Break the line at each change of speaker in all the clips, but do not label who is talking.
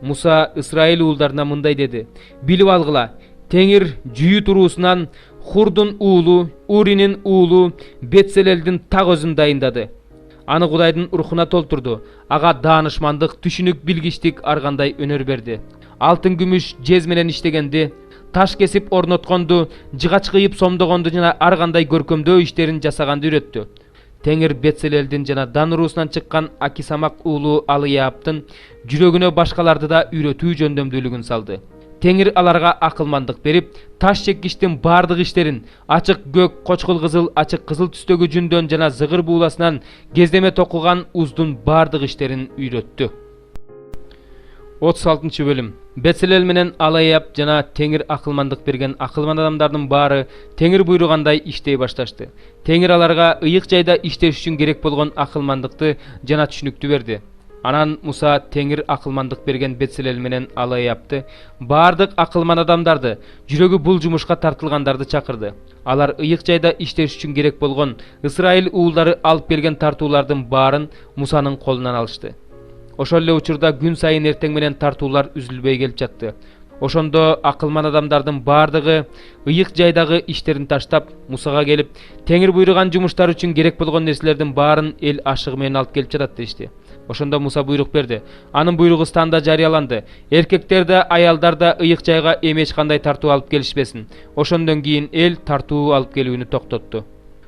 Musa Ысрайыл уулдарына мындай деди: "Билип алгыла, Теңир Жүйүт уруусунан Хурдун уулу, Уринин уулу Бетселелдин так өзүн дайындады. Аны Кудайдын рухуна толтурду. Ага даанышмандык, түшүнүк, билгичтик ар кандай өнөр берди. Алтын күмүш жез менен иштегенди, таш кесип орнотконду, жыгач кыйып сомдогонду жана ар кандай көркөмдөө иштерин жасаганды үйрөттү. Теңир Бетселелдин жана Дан уруусунан чыккан Акисамак уулу Алыяптын жүрөгүнө башкаларды да үйрөтүү жөндөмдүүлүгүн салды. Теңир аларга акылмандык берип, таш чеккичтин бардык иштерин, ачык көк, кочкул кызыл, ачык кызыл түстөгү жүндөн жана зыгыр бууласынан кездеме токуган уздун бардык иштерин үйрөттү. 36 бөлүм. Бетселел менен Алыяп жана Теңир акылмандык берген акылман адамдардын баары Теңир буйругандай иштей башташты. Теңир аларга ыйык жайда иштеш үчүн керек болгон акылмандыкты жана түшүнүктү берди. Анан Муса Теңир акылмандык берген Бетселел менен Алыяпты, бардык акылман адамдарды, жүрөгү бул жумушка тартылгандарды чакырды. Алар ыйык жайда иштеш үчүн керек болгон Ысрайыл уулдары алып келген тартуулардын баарын Мусанын колунан алышты. Ошол эле учурда күн сайын эртең менен тартуулар үзүлбөй келип жатты. Ошондо акылман адамдардын бардыгы ыйык жайдагы иштерин таштап, Мусага келип, Теңир буйруган жумуштар үчүн керек болгон нерселердин баарын эл ашыгы менен алып келип жатат дешти. Ошондо Муса буйрук берди. Анын буйругу станда жарыяланды. Эркектер да, аялдар да ыйык жайга эч кандай тартуу алып келишпесин. Ошондон кийин эл тартуу алып келүүнү токтотту.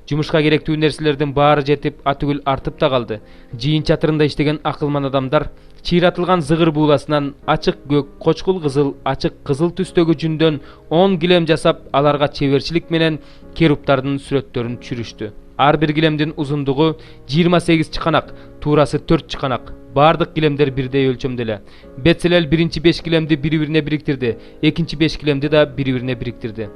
Жумушка керектүү нерселердин баары жетип, атүгүл артып да калды. Жыйын чатырында иштеген акылман адамдар чыйратылган зыгыр бууласынан ачык көк, кочкул кызыл, ачык кызыл түстөгү жүндөн 10 килем жасап, аларга чеберчилик менен керуптардын сүрөттөрүн түшүрүштү. Ар бир килемдин узундугу 28 чыканак, туурасы 4 чыканак. Бардык килемдер бирдей өлчөмдө эле. Бетселел биринчи 5 килемди бири-бирине бириктирди, экинчи 5 килемди да бири-бирине бириктирди.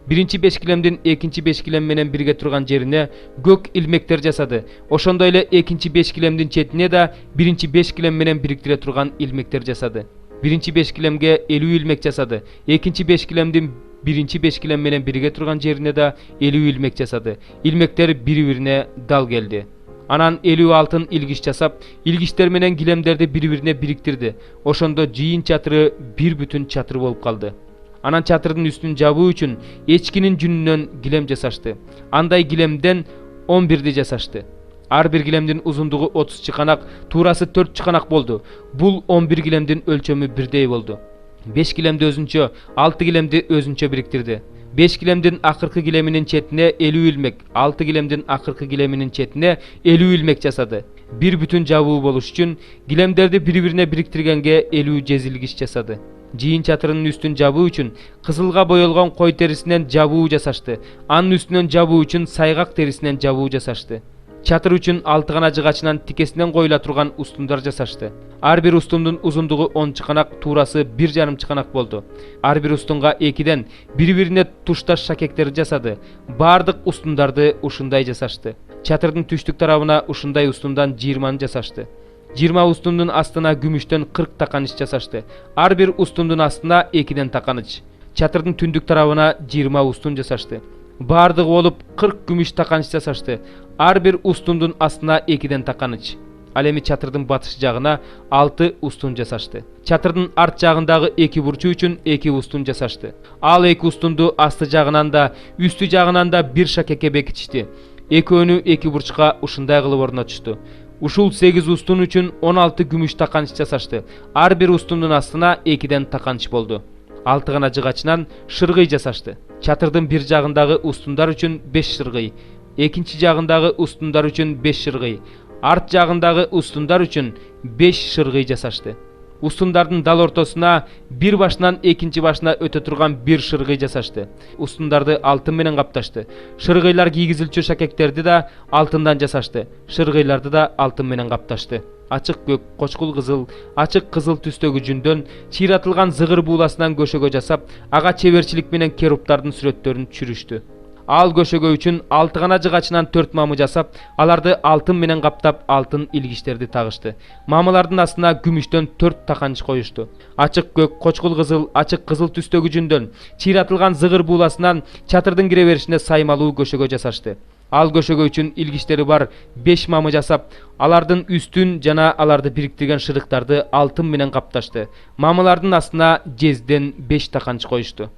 Биринчи 5 килемдин экинчи 5 килем менен бирге турган жерине көк илмектер жасады. Ошондой эле экинчи 5 килемдин четине да биринчи 5 килем менен бириктире турган илмектер жасады. Биринчи 5 килемге 50 илмек жасады. Экинчи 5 килемдин биринчи 5 килем менен бирге турган жерине да 50 илмек жасады. Илмектер бири-бирине дал келди. Анан 50 алтын илгич жасап, илгичтер менен килемдерди бири-бирине бириктирди. Ошондо жыйын чатыры бир бүтүн чатыр болуп калды. Анан чатырдын үстүн жабуу үчүн эчкинин жүнүнөн килем жасашты. Андай килемден 11ди жасашты. Ар бир килемдин узундугу 30 чыканак, туурасы 4 чыканак болду. Бул 11 килемдин өлчөмү бирдей болду. 5 килемди өзүнчө, 6 килемди өзүнчө бириктирди. 5 килемдин акыркы килеминин четине 50 илмек, 6 килемдин акыркы килеминин четине 50 илмек жасады. Бир бүтүн жабуу болуш үчүн килемдерди бири-бирине бириктиргенге 50 жезилгич жасады. Жыйын чатырынын үстүн жабуу үчүн кызылга боелгон кой терисинен жабуу жасашты. Анын үстүнөн жабуу үчүн сайгак терисинен жабуу жасашты. Чатыр үчүн 6 гана жыгачынан тикесинен коюла турган устундар жасашты. Ар бир устундун узундугу 10 чыканак, туурасы 1,5 чыканак болду. Ар бир устунга 2ден бири-бирине тушташ шакектерди жасады. Бардык устундарды ушундай жасашты. Чатырдын түштүк тарабына ушундай устундан 20 жасашты. 20 устундун астына күмүштөн 40 таканыч жасашты. Ар бир устундун астына 2ден таканыч. Чатырдын түндүк тарабына 20 устун жасашты. Бардыгы болуп 40 күмүш таканыч жасашты. Ар бир устундун астына 2ден таканыч. Ал эми чатырдын батыш жагына 6 устун жасашты. Чатырдын арт жагындагы 2 бурчу үчүн 2 устун жасашты. Ал 2 устунду асты жагынан да, үстү жагынан да бир шакекке бекитишти. Экөөнү 2 бурчка ушундай кылып орнотушту. Ушул 8 устун үчүн 16 күмүш таканыч жасашты. Ар бир устундун астына 2ден таканыч болду. 6 гана жыгачынан шыргый жасашты. Чатырдын бир жагындагы устундар үчүн 5 шыргый, экинчи жагындагы устундар үчүн 5 шыргый, арт жагындагы устундар үчүн 5 шыргый жасашты. Устундардын дал ортосуна бир башынан экинчи башына өтө турган бир шыргый жасашты. Устундарды алтын менен капташты. Шыргыйлар кийгизилчү шакектерди да алтындан жасашты. Шыргыйларды да алтын менен капташты. Ачык көк, кочкул кызыл, ачык кызыл түстөгү жүндөн чыйратылган зыгыр бууласынан көшөгө жасап, ага чеберчилик менен керуптардын сүрөттөрүн түшүрүштү. Ал көшөгө үчүн 6 гана жыгачынан 4 мамы жасап, аларды алтын менен каптап, алтын илгичтерди тагышты. Мамылардын астына күмүштөн 4 таканыч коюшту. Ачык көк, кочкул кызыл, ачык кызыл түстөгү жүндөн чыйратылган зыгыр бууласынан чатырдын кире беришине саймалуу көшөгө жасашты. Ал көшөгө үчүн илгичтери бар 5 мамы жасап, алардын үстүн жана аларды бириктирген шырыктарды алтын менен капташты. Мамылардын астына жезден 5 таканч коюшту.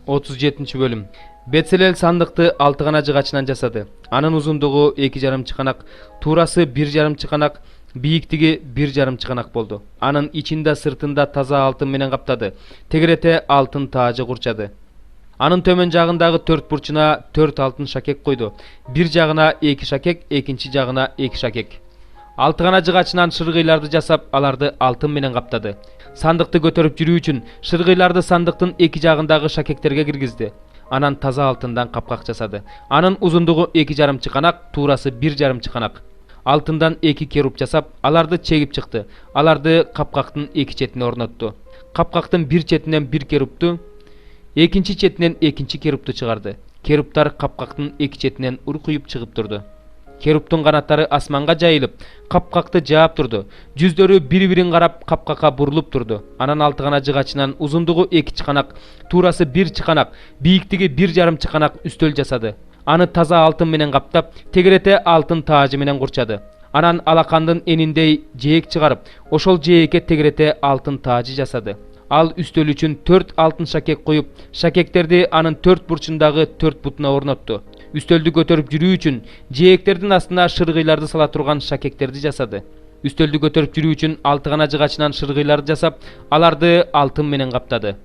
37 бөлүм. Бетселел сандыкты 6 гана жыгачынан жасады. Анын узундугу 2,5 чыканак, туурасы 1,5 чыканак, бийиктиги 1,5 чыканак болду. Анын ичинде сыртында таза алтын менен каптады. Тегерете алтын таажы курчады. Анын төмөн жагындагы 4 бурчуна 4 алтын шакек койду. Бир жагына 2 шакек, экинчи жагына 2 шакек. 6 гана жыгачынан шыргыйларды жасап, аларды алтын менен каптады. Сандыкты көтөрүп жүрүү үчүн шыргыйларды сандыктын эки жагындагы шакектерге киргизди. Анан таза алтындан капкак жасады. Анын узундугу 2,5 чыканак, туурасы 1,5 чыканак. Алтындан 2 керуп жасап, аларды чегип чыкты. Аларды капкактын эки четине орнотту. Капкактын бир четинен бир керупту, экинчи четинен экинчи керупту чыгарды. Керуптар капкактын эки четинен уркуюп чыгып турду. Керуптун канаттары асманга жайылып, капкакты жаап турду. Жүздөрү бири-бирин карап капкакка бурулуп турду. Анан 6 гана жыгачынан узундугу 2 чыканак, туурасы 1 чыканак, бийиктиги 1,5 чыканак үстөл жасады. Аны таза алтын менен каптап, тегерете алтын таажы менен курчады. Анан алакандын эниндей жээк чыгарып, ошол жээкке тегерете алтын таажы жасады. Ал үстөл үчүн 4 алтын шакек коюп, шакектерди анын 4 бурчундагы 4 бутуна орнотту. Үстөлдү көтөрүп жүрүү үчүн жээктердин астына шыргыйларды сала турган шакектерди жасады. Үстөлдү көтөрүп жүрүү үчүн 6 гана жыгачынан шыргыйларды жасап, аларды алтын менен каптады.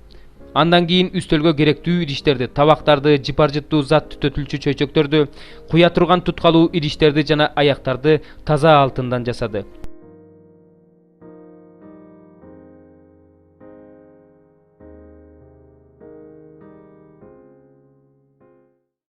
Андан кийин үстөлгө керектүү идиштерди, табактарды, жипаржыттуу зат түтөтүлчү чөйчөктөрдү, куя турган туткалуу идиштерди жана аяктарды таза алтындан жасады.